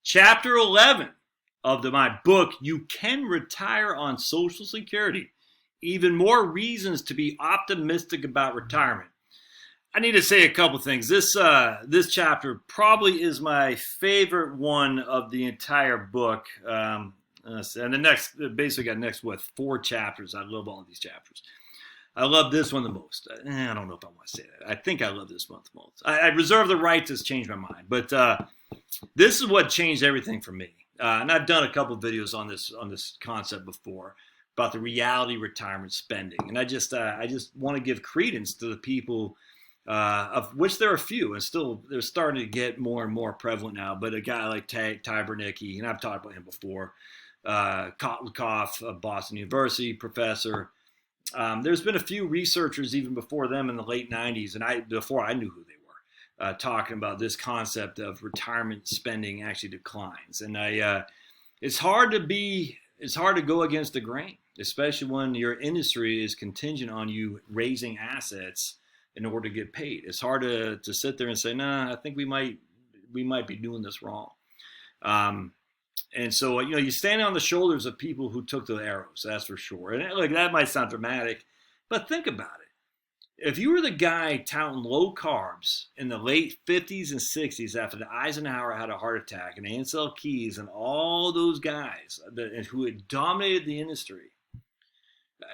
Chapter 11 of my book, You Can Retire on Social Security. Even more reasons to be optimistic about retirement. I need to say a couple things. This chapter probably is my favorite one of the entire book. And the next, basically got next, 4 chapters. I love all of these chapters. I love this one the most. I don't know if I want to say that. I think I love this one the most. I reserve the right to change my mind. But this is what changed everything for me. And I've done a couple of videos on this concept before about the reality retirement spending. And I just want to give credence to the people, of which there are a few, and still they're starting to get more and more prevalent now. But a guy like Ty Bernicki, and I've talked about him before, Kotlikov, a Boston University professor. There's been a few researchers even before them in the late 90s, and before I knew who they were, talking about this concept of retirement spending actually declines. And it's hard to go against the grain, especially when your industry is contingent on you raising assets in order to get paid. It's hard to sit there and say, nah, I think we might be doing this wrong. And so, you stand on the shoulders of people who took the arrows, that's for sure. And like that might sound dramatic, but think about it. If you were the guy touting low carbs in the late 50s and 60s after the Eisenhower had a heart attack, and Ansel Keys and all those guys who had dominated the industry,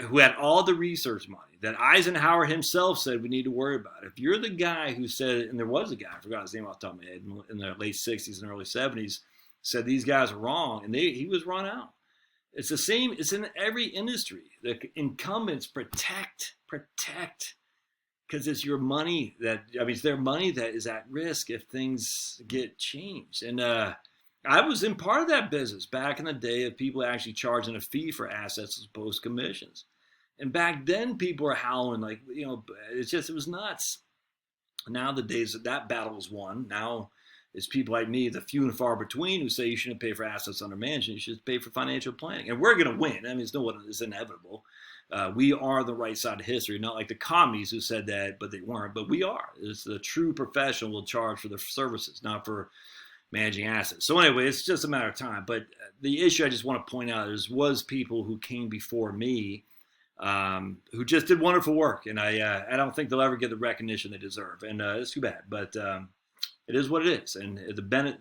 who had all the research money that Eisenhower himself said we need to worry about. If you're the guy who said, and there was a guy, I forgot his name off the top of my head, in the late 60s and early 70s, said these guys are wrong, and he was run out. It's the same. It's in every industry. The incumbents protect, because it's your money it's their money that is at risk if things get changed. And I was in part of that business back in the day of people actually charging a fee for assets as opposed to commissions. And back then people were howling like, it was nuts. Now the days that battle is won. Now it's people like me, the few and far between, who say you shouldn't pay for assets under management, you should pay for financial planning. And we're going to win. It's inevitable. We are the right side of history, not like the commies who said that, but they weren't. But we are. It's the true professional will charge for their services, not for managing assets. So anyway, it's just a matter of time. But the issue I just want to point out was people who came before me who just did wonderful work. And I don't think they'll ever get the recognition they deserve. And it's too bad. But it is what it is, and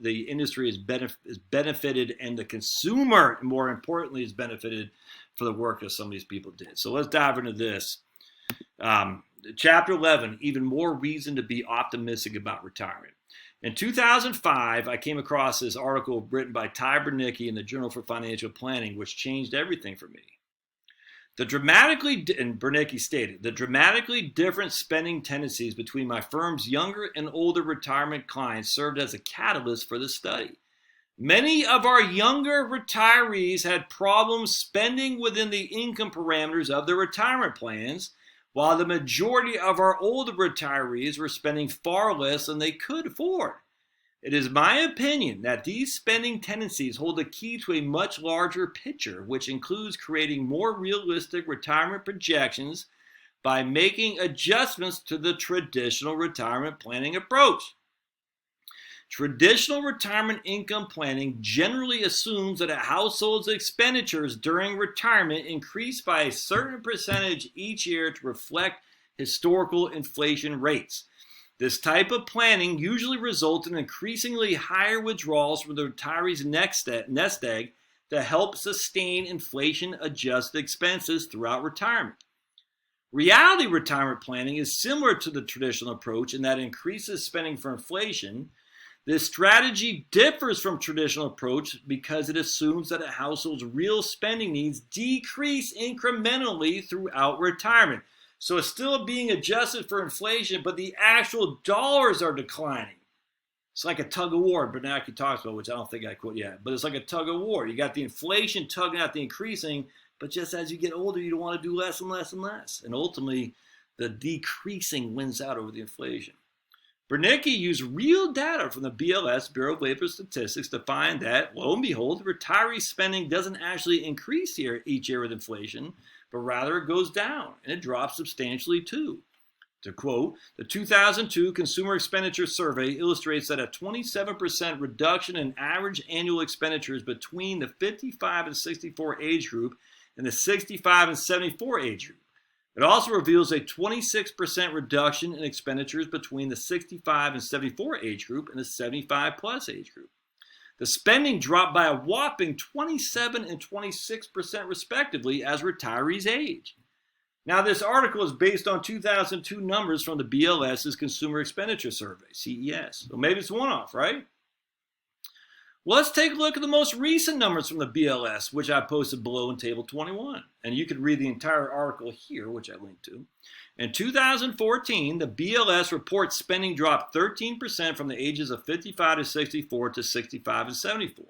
the industry is benefited, and the consumer, more importantly, is benefited for the work that some of these people did. So let's dive into this. Chapter 11, even more reason to be optimistic about retirement. In 2005, I came across this article written by Ty Bernicki in the Journal for Financial Planning, which changed everything for me. And Bernicki stated, the dramatically different spending tendencies between my firm's younger and older retirement clients served as a catalyst for the study. Many of our younger retirees had problems spending within the income parameters of their retirement plans, while the majority of our older retirees were spending far less than they could afford. It is my opinion that these spending tendencies hold the key to a much larger picture, which includes creating more realistic retirement projections by making adjustments to the traditional retirement planning approach. Traditional retirement income planning generally assumes that a household's expenditures during retirement increase by a certain percentage each year to reflect historical inflation rates. This type of planning usually results in increasingly higher withdrawals from the retiree's nest egg to help sustain inflation-adjusted expenses throughout retirement. Reality retirement planning is similar to the traditional approach in that it increases spending for inflation. This strategy differs from traditional approach because it assumes that a household's real spending needs decrease incrementally throughout retirement. So it's still being adjusted for inflation, but the actual dollars are declining. It's like a tug of war Bernanke talks about, which I don't think I quote yet, but it's like a tug of war. You got the inflation tugging at the increasing, but just as you get older, you don't want to do less and less and less. And ultimately, the decreasing wins out over the inflation. Bernicki used real data from the BLS, Bureau of Labor Statistics, to find that, lo and behold, retiree spending doesn't actually increase each year with inflation, but rather it goes down, and it drops substantially too. To quote, the 2002 Consumer Expenditure Survey illustrates that a 27% reduction in average annual expenditures between the 55 and 64 age group and the 65 and 74 age group. It also reveals a 26% reduction in expenditures between the 65 and 74 age group and the 75 plus age group. The spending dropped by a whopping 27 and 26% respectively as retirees age. Now, this article is based on 2002 numbers from the BLS's Consumer Expenditure Survey, CES. So maybe it's one-off, right? Well, let's take a look at the most recent numbers from the BLS, which I posted below in Table 21. And you can read the entire article here, which I linked to. In 2014, the BLS reports spending dropped 13% from the ages of 55 to 64 to 65 and 74,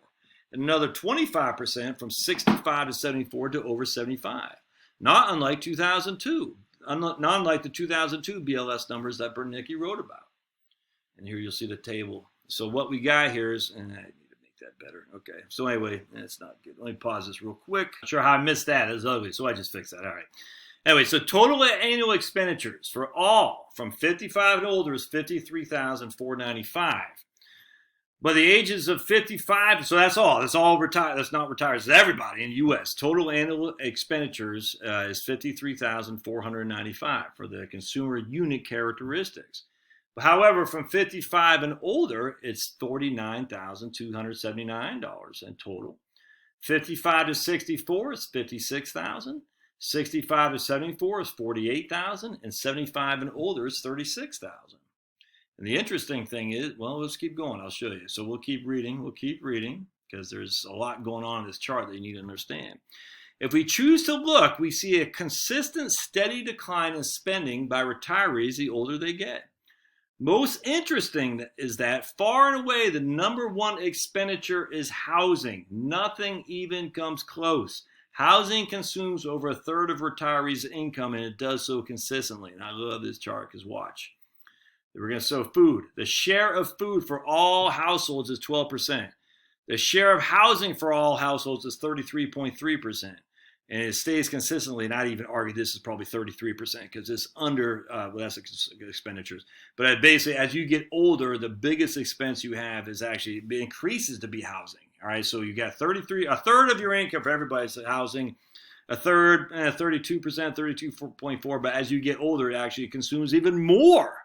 and another 25% from 65 to 74 to over 75. Not unlike 2002, not unlike the 2002 BLS numbers that Bernicki wrote about. And here you'll see the table. So what we got here is, and I need to make that better. Okay, so anyway, it's not good. Let me pause this real quick. Not sure how I missed that. It's ugly, so I just fixed that. All right. Anyway, so total annual expenditures for all from 55 and older is $53,495. But the ages of 55, so that's all. That's all retired. That's not retired. It's everybody in the U.S. Total annual expenditures is $53,495 for the consumer unit characteristics. But however, from 55 and older, it's $49,279 in total. 55 to 64 is $56,000. 65 to 74 is $48,000. And 75 and older is $36,000. And the interesting thing is, well, let's keep going. I'll show you. So we'll keep reading. We'll keep reading because there's a lot going on in this chart that you need to understand. If we choose to look, we see a consistent, steady decline in spending by retirees the older they get. Most interesting is that far and away the number one expenditure is housing. Nothing even comes close. Housing consumes over a third of retirees' income, and it does so consistently. And I love this chart because watch. We're going to show food. The share of food for all households is 12%. The share of housing for all households is 33.3%. And it stays consistently, not even argue this is probably 33% because it's under less expenditures. But basically, as you get older, the biggest expense you have is actually, it increases to be housing. All right, so you got a third of your income for everybody's housing, a third, 32%, 32.4%. But as you get older, it actually consumes even more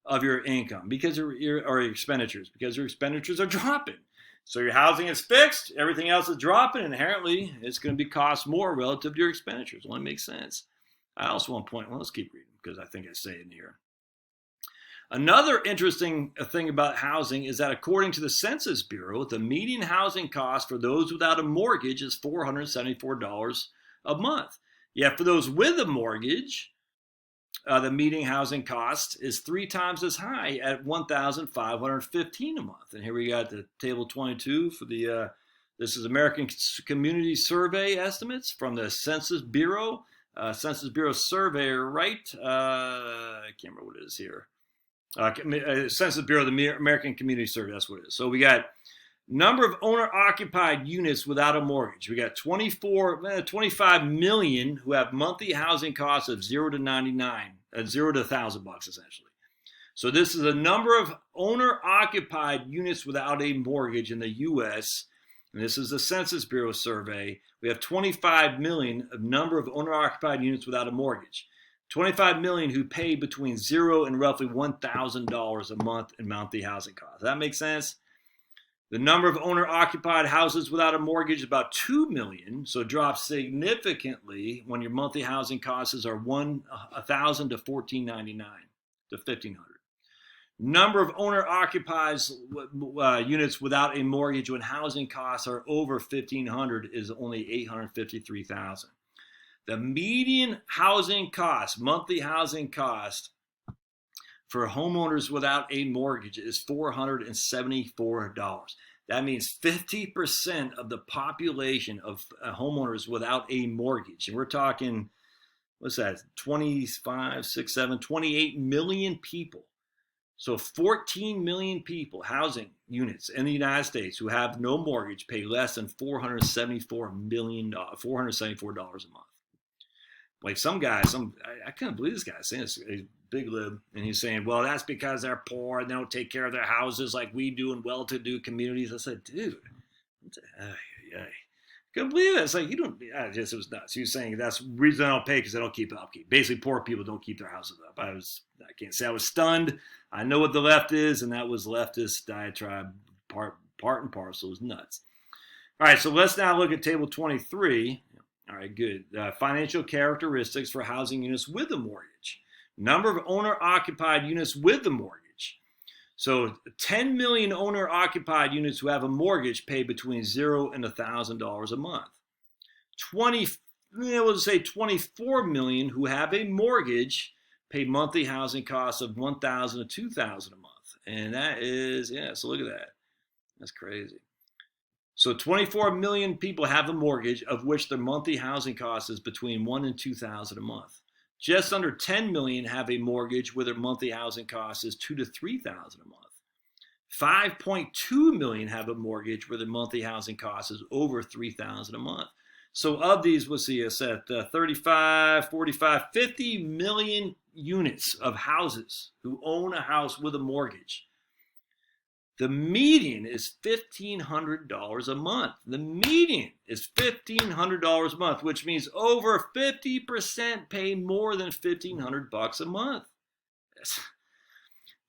of your income because or your expenditures, because your expenditures are dropping. So your housing is fixed, everything else is dropping, inherently it's going to be cost more relative to your expenditures. It only makes sense. I also want to point, well, let's keep reading because I think I say it in here. Another interesting thing about housing is that according to the Census Bureau, the median housing cost for those without a mortgage is $474 a month. Yet for those with a mortgage, the median housing cost is 3 times as high at $1,515 a month. And here we got the table 22 for the this is American Community Survey estimates from the Census Bureau. Census Bureau surveyor, right? I can't remember what it is here. Census Bureau, the American Community Survey. That's what it is. So we got number of owner-occupied units without a mortgage. We got 25 million who have monthly housing costs of 0 to 99, $0 to $1,000 essentially. So this is a number of owner-occupied units without a mortgage in the U.S. And this is the Census Bureau survey. We have 25 million of number of owner-occupied units without a mortgage. 25 million who pay between $0 and roughly $1,000 a month in monthly housing costs. Does that make sense? The number of owner-occupied houses without a mortgage is about 2 million, so it drops significantly when your monthly housing costs are $1,000 to $1,499 to $1,500. Number of owner-occupied units without a mortgage when housing costs are over $1,500 is only 853,000. The median housing cost, monthly housing cost for homeowners without a mortgage is $474. That means 50% of the population of homeowners without a mortgage. And we're talking, what's that, 25, 6, 7, 28 million people. So 14 million people, housing units in the United States who have no mortgage pay less than $474 a month. like some guy, I couldn't believe this guy saying this, a big lib, and he's saying, well, that's because they're poor and they don't take care of their houses like we do in well-to-do communities. I said, dude, I couldn't believe it. It's like, you don't, it was nuts. He was saying that's the reason I don't pay because they don't keep upkeep. Basically, poor people don't keep their houses up. I can't say I was stunned. I know what the left is, and that was leftist diatribe part and parcel. It was nuts. All right, so let's now look at table 23. All right, good. Financial characteristics for housing units with a mortgage. Number of owner-occupied units with the mortgage. So 10 million owner-occupied units who have a mortgage pay between $0 and $1,000 a month. 24 million who have a mortgage pay monthly housing costs of $1,000 to $2,000 a month. And that is, so look at that. That's crazy. So 24 million people have a mortgage, of which their monthly housing cost is between $1,000 and $2,000 a month. Just under 10 million have a mortgage where their monthly housing cost is $2,000 to $3,000 a month. 5.2 million have a mortgage where their monthly housing cost is over $3,000 a month. So of these, we'll see us at 35, 45, 50 million units of houses who own a house with a mortgage. The median is $1,500 a month. The median is $1,500 a month, which means over 50% pay more than $1,500 a month.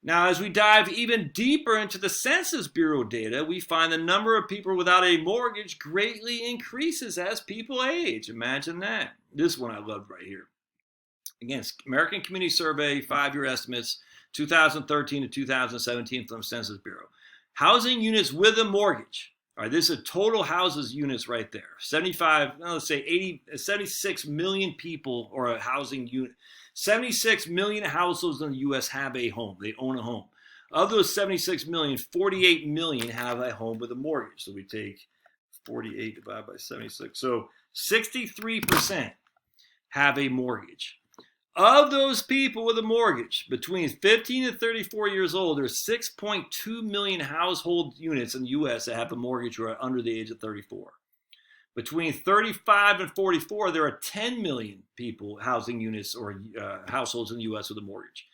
Now, as we dive even deeper into the Census Bureau data, we find the number of people without a mortgage greatly increases as people age. Imagine that. This one I loved right here. Again, American Community Survey, 5-year estimates, 2013 to 2017 from the Census Bureau. Housing units with a mortgage. All right, this is total houses units right there. 76 million people or a housing unit. 76 million households in the U.S. have a home. They own a home. Of those 76 million, 48 million have a home with a mortgage. So we take 48 divided by 76. So 63% have a mortgage. Of those people with a mortgage, between 15 and 34 years old, there's 6.2 million household units in the U.S. that have a mortgage who are under the age of 34. Between 35 and 44, there are 10 million people, housing units or households in the U.S. with a mortgage.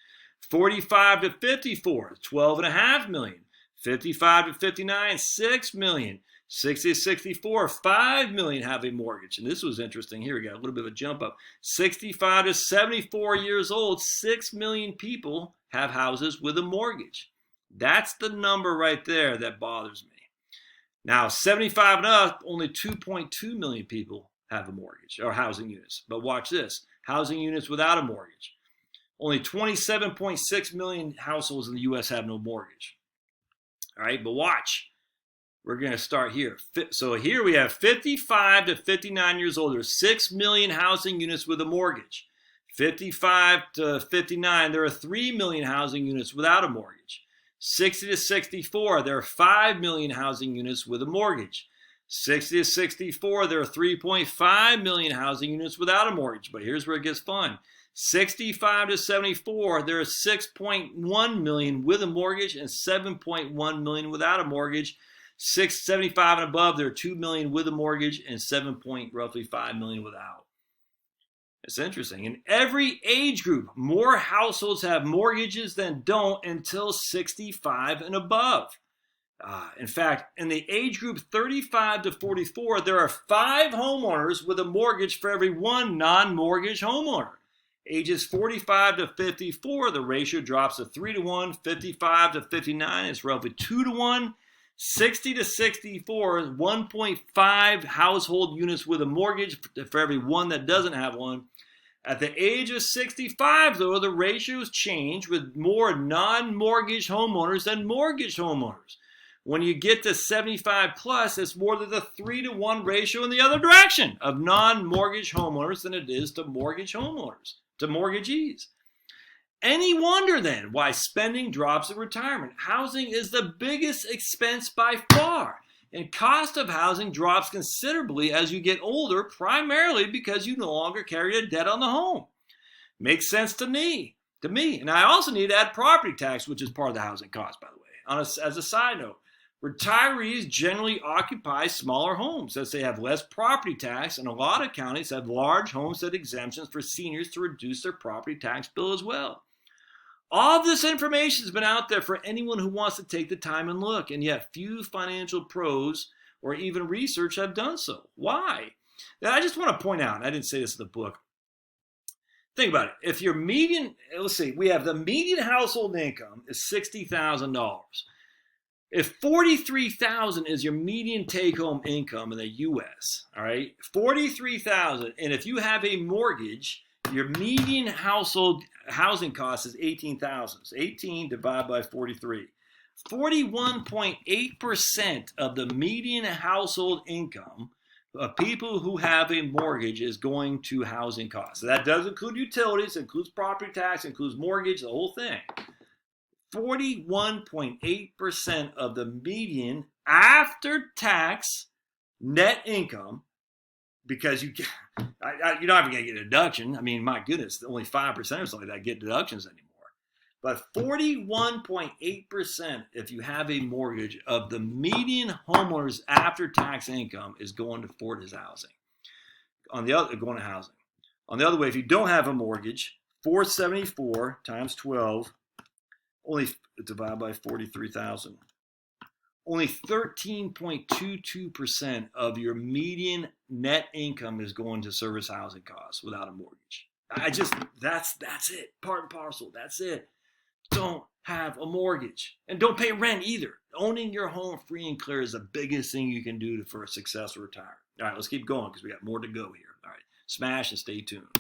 45 to 54, 12.5 million. 55 to 59, 6 million. 60 to 64, 5 million have a mortgage. And this was interesting. Here we got a little bit of a jump up. 65 to 74 years old, 6 million people have houses with a mortgage. That's the number right there that bothers me. Now, 75 and up, only 2.2 million people have a mortgage or housing units. But watch this. Housing units without a mortgage. Only 27.6 million households in the U.S. have no mortgage. All right, but watch. We're going to start here. So here we have 55 to 59 years old. There's 6 million housing units with a mortgage. 55 to 59, there are 3 million housing units without a mortgage. 60 to 64, there are 5 million housing units with a mortgage. 60 to 64, there are 3.5 million housing units without a mortgage. But here's where it gets fun. 65 to 74, there are 6.1 million with a mortgage and 7.1 million without a mortgage. 75 and above, there are 2 million with a mortgage and roughly 5 million without. It's interesting. In every age group, more households have mortgages than don't until 65 and above. In fact, in the age group 35 to 44, there are 5 homeowners with a mortgage for every 1 non-mortgage homeowner. Ages 45 to 54, the ratio drops to 3 to 1. 55 to 59, it's roughly 2 to 1. 60 to 64 is 1.5 household units with a mortgage for every 1 that doesn't have one. At the age of 65, though, the ratios change with more non-mortgage homeowners than mortgage homeowners. When you get to 75 plus, it's more than the 3 to 1 ratio in the other direction of non-mortgage homeowners than it is to mortgage homeowners, to mortgagees. Any wonder then why spending drops in retirement? Housing is the biggest expense by far, and cost of housing drops considerably as you get older, primarily because you no longer carry a debt on the home. Makes sense to me. And I also need to add property tax, which is part of the housing cost, by the way, as a side note. Retirees generally occupy smaller homes as they have less property tax, and a lot of counties have large homestead exemptions for seniors to reduce their property tax bill as well. All of this information has been out there for anyone who wants to take the time and look, and yet few financial pros or even research have done so. Why? Now, I just want to point out, and I didn't say this in the book, think about it. If your median, let's see, we have the median household income is $60,000. If $43,000 is your median take-home income in the U.S., all right, $43,000, and if you have a mortgage, your median household housing cost is $18,000. So 18 divided by 43. 41.8% of the median household income of people who have a mortgage is going to housing costs. So that does include utilities, includes property tax, includes mortgage, the whole thing. 41.8% of the median after-tax net income, because you're not even going to get a deduction. I mean, my goodness, only 5% or something like that get deductions anymore. But 41.8%, if you have a mortgage, of the median homeowner's after-tax income is going towards housing. Going to housing. On the other way, if you don't have a mortgage, 474 times 12, only divided by 43,000. Only 13.22% of your median net income is going to service housing costs without a mortgage. That's it. Part and parcel. That's it. Don't have a mortgage. And don't pay rent either. Owning your home free and clear is the biggest thing you can do for a successful retirement. All right, let's keep going because we got more to go here. All right, smash and stay tuned.